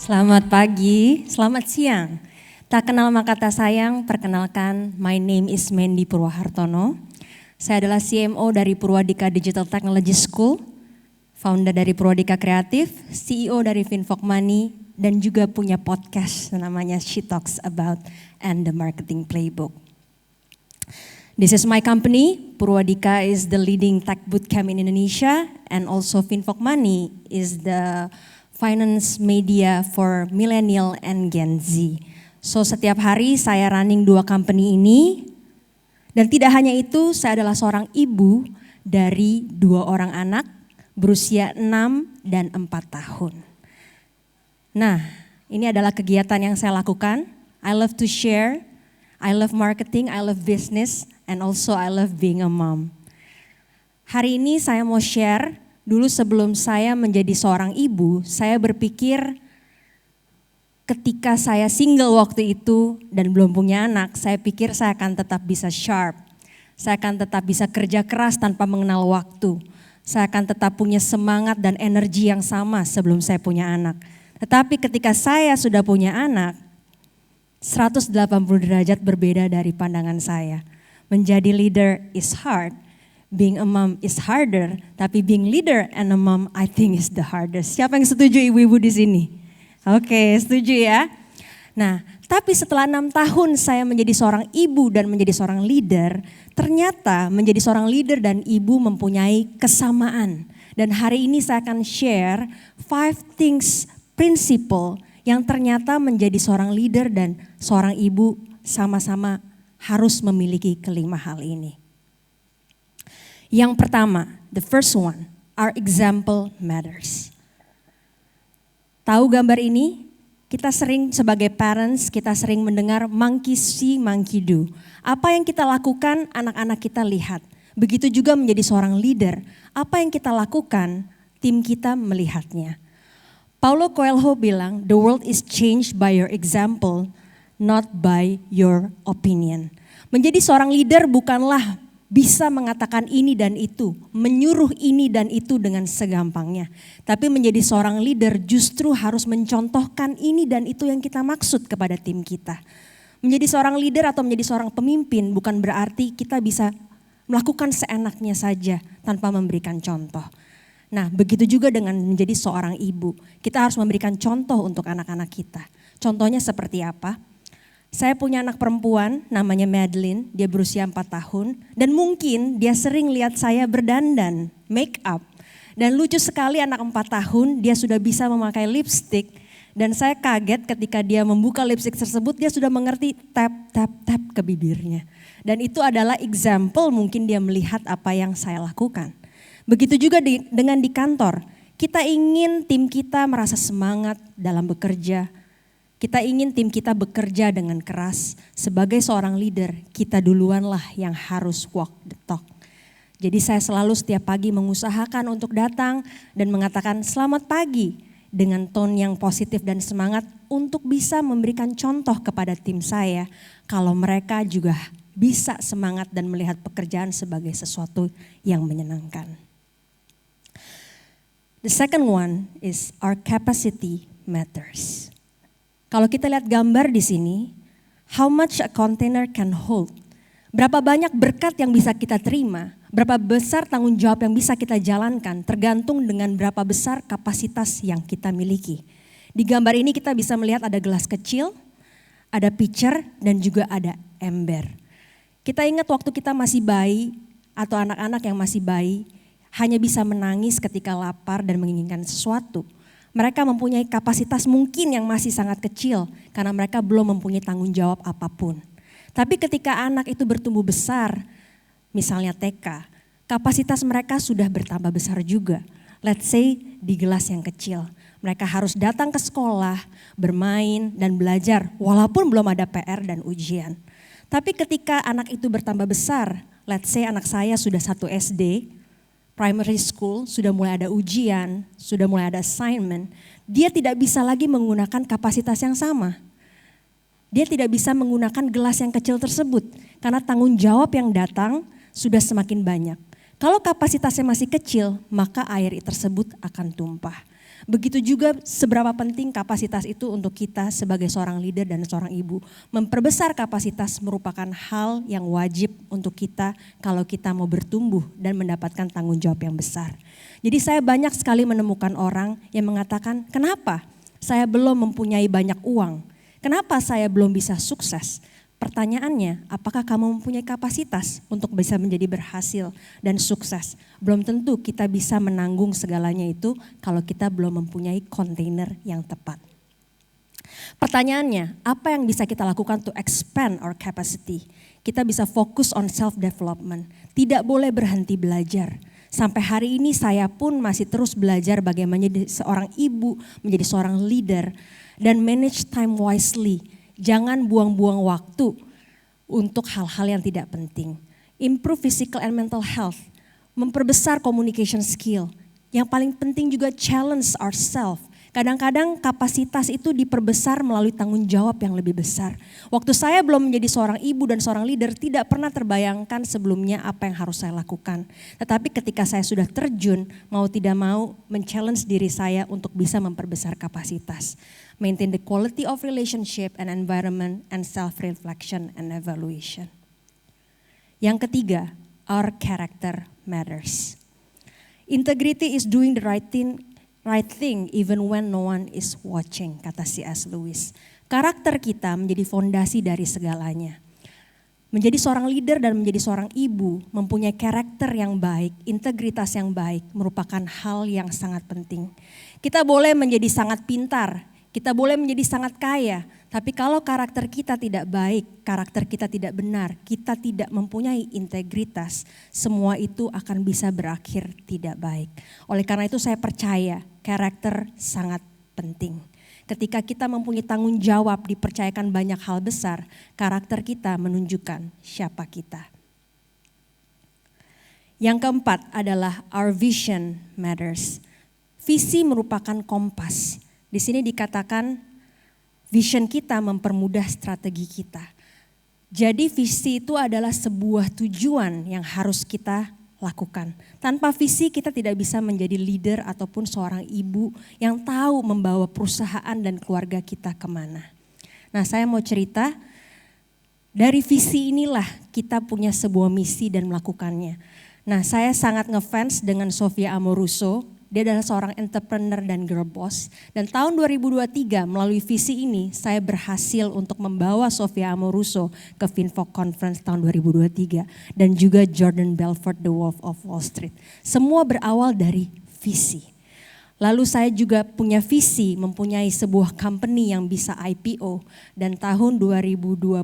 Selamat pagi, selamat siang. Tak kenal maka tak sayang, perkenalkan, my name is Mandy Purwahartono. Saya adalah CMO dari Purwadika Digital Technology School, founder dari Purwadika Kreatif, CEO dari Finvoke Money, dan juga punya podcast namanya She Talks About and the Marketing Playbook. This is my company. Purwadika is the leading tech bootcamp in Indonesia, and also Finvoke Money is the finance media for millennial and Gen Z. So setiap hari saya running 2 company ini, dan tidak hanya itu, saya adalah seorang ibu dari 2 orang anak berusia 6 dan 4 tahun. Nah, ini adalah kegiatan yang saya lakukan. I love to share, I love marketing, I love business, and also I love being a mom. Hari ini saya mau share, dulu sebelum saya menjadi seorang ibu, saya berpikir ketika saya single waktu itu dan belum punya anak, saya pikir saya akan tetap bisa sharp. Saya akan tetap bisa kerja keras tanpa mengenal waktu. Saya akan tetap punya semangat dan energi yang sama sebelum saya punya anak. Tetapi ketika saya sudah punya anak, 180 derajat berbeda dari pandangan saya. Menjadi leader is hard. Being a mom is harder, tapi being leader and a mom I think is the hardest. Siapa yang setuju ibu-ibu di sini? Oke, setuju ya. Nah, tapi setelah 6 tahun saya menjadi seorang ibu dan menjadi seorang leader, ternyata menjadi seorang leader dan ibu mempunyai kesamaan. Dan hari ini saya akan share 5 things principle yang ternyata menjadi seorang leader dan seorang ibu sama-sama harus memiliki kelima hal ini. Yang pertama, the first one, our example matters. Tahu gambar ini? Kita sering sebagai parents, kita sering mendengar monkey see, monkey do. Apa yang kita lakukan, anak-anak kita lihat. Begitu juga menjadi seorang leader, apa yang kita lakukan, tim kita melihatnya. Paulo Coelho bilang, the world is changed by your example, not by your opinion. Menjadi seorang leader bukanlah bisa mengatakan ini dan itu, menyuruh ini dan itu dengan segampangnya. Tapi menjadi seorang leader justru harus mencontohkan ini dan itu yang kita maksud kepada tim kita. Menjadi seorang leader atau menjadi seorang pemimpin bukan berarti kita bisa melakukan seenaknya saja tanpa memberikan contoh. Nah, begitu juga dengan menjadi seorang ibu. Kita harus memberikan contoh untuk anak-anak kita. Contohnya seperti apa? Saya punya anak perempuan namanya Madeline, dia berusia 4 tahun. Dan mungkin dia sering lihat saya berdandan, make up. Dan lucu sekali anak 4 tahun dia sudah bisa memakai lipstick. Dan saya kaget ketika dia membuka lipstick tersebut, dia sudah mengerti tap, tap, tap ke bibirnya. Dan itu adalah example mungkin dia melihat apa yang saya lakukan. Begitu juga dengan di kantor, kita ingin tim kita merasa semangat dalam bekerja. Kita ingin tim kita bekerja dengan keras. Sebagai seorang leader, kita duluanlah yang harus walk the talk. Jadi saya selalu setiap pagi mengusahakan untuk datang dan mengatakan selamat pagi dengan tone yang positif dan semangat untuk bisa memberikan contoh kepada tim saya kalau mereka juga bisa semangat dan melihat pekerjaan sebagai sesuatu yang menyenangkan. The second one is our capacity matters. Kalau kita lihat gambar di sini, how much a container can hold. Berapa banyak berkat yang bisa kita terima, berapa besar tanggung jawab yang bisa kita jalankan, tergantung dengan berapa besar kapasitas yang kita miliki. Di gambar ini kita bisa melihat ada gelas kecil, ada pitcher, dan juga ada ember. Kita ingat waktu kita masih bayi atau anak-anak yang masih bayi, hanya bisa menangis ketika lapar dan menginginkan sesuatu. Mereka mempunyai kapasitas mungkin yang masih sangat kecil karena mereka belum mempunyai tanggung jawab apapun. Tapi ketika anak itu bertumbuh besar, misalnya TK, kapasitas mereka sudah bertambah besar juga. Let's say di gelas yang kecil. Mereka harus datang ke sekolah, bermain dan belajar walaupun belum ada PR dan ujian. Tapi ketika anak itu bertambah besar, let's say anak saya sudah 1 SD, primary school, sudah mulai ada ujian, sudah mulai ada assignment, dia tidak bisa lagi menggunakan kapasitas yang sama. Dia tidak bisa menggunakan gelas yang kecil tersebut karena tanggung jawab yang datang sudah semakin banyak. Kalau kapasitasnya masih kecil, maka air tersebut akan tumpah. Begitu juga seberapa penting kapasitas itu untuk kita sebagai seorang leader dan seorang ibu. Memperbesar kapasitas merupakan hal yang wajib untuk kita kalau kita mau bertumbuh dan mendapatkan tanggung jawab yang besar. Jadi saya banyak sekali menemukan orang yang mengatakan, kenapa saya belum mempunyai banyak uang? Kenapa saya belum bisa sukses? Pertanyaannya, apakah kamu mempunyai kapasitas untuk bisa menjadi berhasil dan sukses? Belum tentu kita bisa menanggung segalanya itu kalau kita belum mempunyai kontainer yang tepat. Pertanyaannya, apa yang bisa kita lakukan to expand our capacity? Kita bisa fokus on self-development, tidak boleh berhenti belajar. Sampai hari ini saya pun masih terus belajar bagaimana menjadi seorang ibu, menjadi seorang leader, dan manage time wisely. Jangan buang-buang waktu untuk hal-hal yang tidak penting. Improve physical and mental health. Memperbesar communication skill. Yang paling penting juga challenge ourselves. Kadang-kadang kapasitas itu diperbesar melalui tanggung jawab yang lebih besar. Waktu saya belum menjadi seorang ibu dan seorang leader, tidak pernah terbayangkan sebelumnya apa yang harus saya lakukan. Tetapi ketika saya sudah terjun, mau tidak mau men-challenge diri saya untuk bisa memperbesar kapasitas. Maintain the quality of relationship and environment and self-reflection and evaluation. Yang ketiga, our character matters. Integrity is doing the right thing even when no one is watching, kata C.S. Lewis. Karakter kita menjadi fondasi dari segalanya. Menjadi seorang leader dan menjadi seorang ibu, mempunyai karakter yang baik, integritas yang baik merupakan hal yang sangat penting. Kita boleh menjadi sangat pintar, kita boleh menjadi sangat kaya, tapi kalau karakter kita tidak baik, karakter kita tidak benar, kita tidak mempunyai integritas, semua itu akan bisa berakhir tidak baik. Oleh karena itu saya percaya karakter sangat penting. Ketika kita mempunyai tanggung jawab dipercayakan banyak hal besar, karakter kita menunjukkan siapa kita. Yang keempat adalah our vision matters. Visi merupakan kompas. Di sini dikatakan vision kita mempermudah strategi kita. Jadi visi itu adalah sebuah tujuan yang harus kita lakukan. Tanpa visi kita tidak bisa menjadi leader ataupun seorang ibu yang tahu membawa perusahaan dan keluarga kita kemana. Nah, saya mau cerita, dari visi inilah kita punya sebuah misi dan melakukannya. Nah, saya sangat ngefans dengan Sophia Amoruso. Dia adalah seorang entrepreneur dan girl boss. Dan tahun 2023 melalui visi ini saya berhasil untuk membawa Sophia Amoruso ke Finvoc Conference tahun 2023. Dan juga Jordan Belfort, The Wolf of Wall Street. Semua berawal dari visi. Lalu saya juga punya visi mempunyai sebuah company yang bisa IPO. Dan tahun 2023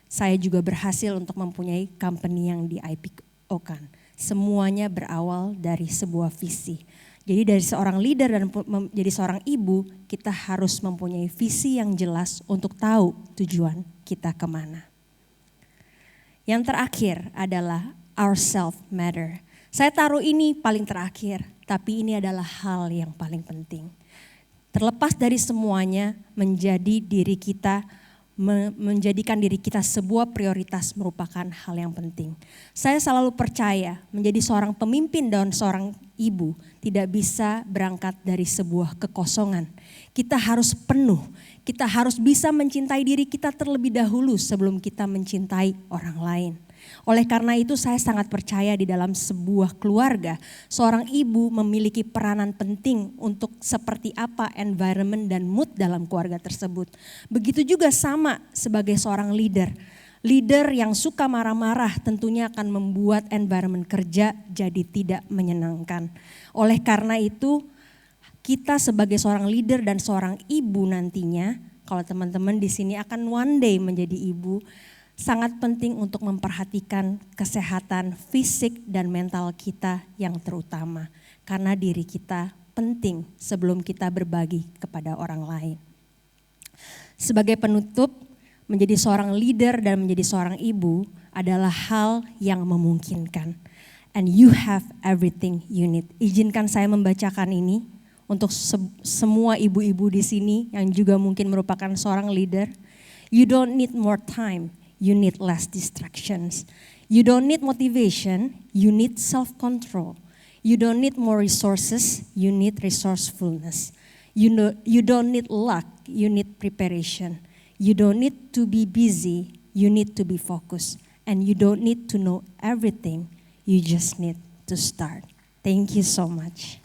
saya juga berhasil untuk mempunyai company yang di IPO-kan. Semuanya berawal dari sebuah visi. Jadi dari seorang leader dan menjadi seorang ibu, kita harus mempunyai visi yang jelas untuk tahu tujuan kita kemana. Yang terakhir adalah our self matter. Saya taruh ini paling terakhir, tapi ini adalah hal yang paling penting. Terlepas dari semuanya, menjadi diri kita, menjadikan diri kita sebuah prioritas merupakan hal yang penting. Saya selalu percaya menjadi seorang pemimpin dan seorang ibu tidak bisa berangkat dari sebuah kekosongan. Kita harus penuh, kita harus bisa mencintai diri kita terlebih dahulu sebelum kita mencintai orang lain. Oleh karena itu saya sangat percaya di dalam sebuah keluarga, seorang ibu memiliki peranan penting untuk seperti apa environment dan mood dalam keluarga tersebut. Begitu juga sama sebagai seorang leader. Leader yang suka marah-marah tentunya akan membuat environment kerja jadi tidak menyenangkan. Oleh karena itu kita sebagai seorang leader dan seorang ibu nantinya, kalau teman-teman di sini akan one day menjadi ibu, sangat penting untuk memperhatikan kesehatan fisik dan mental kita yang terutama. Karena diri kita penting sebelum kita berbagi kepada orang lain. Sebagai penutup, menjadi seorang leader dan menjadi seorang ibu adalah hal yang memungkinkan. And you have everything you need. Izinkan saya membacakan ini untuk semua ibu-ibu di sini yang juga mungkin merupakan seorang leader. You don't need more time. You need less distractions. You don't need motivation, you need self-control. You don't need more resources, you need resourcefulness. You don't need luck, you need preparation. You don't need to be busy, you need to be focused. And you don't need to know everything, you just need to start. Thank you so much.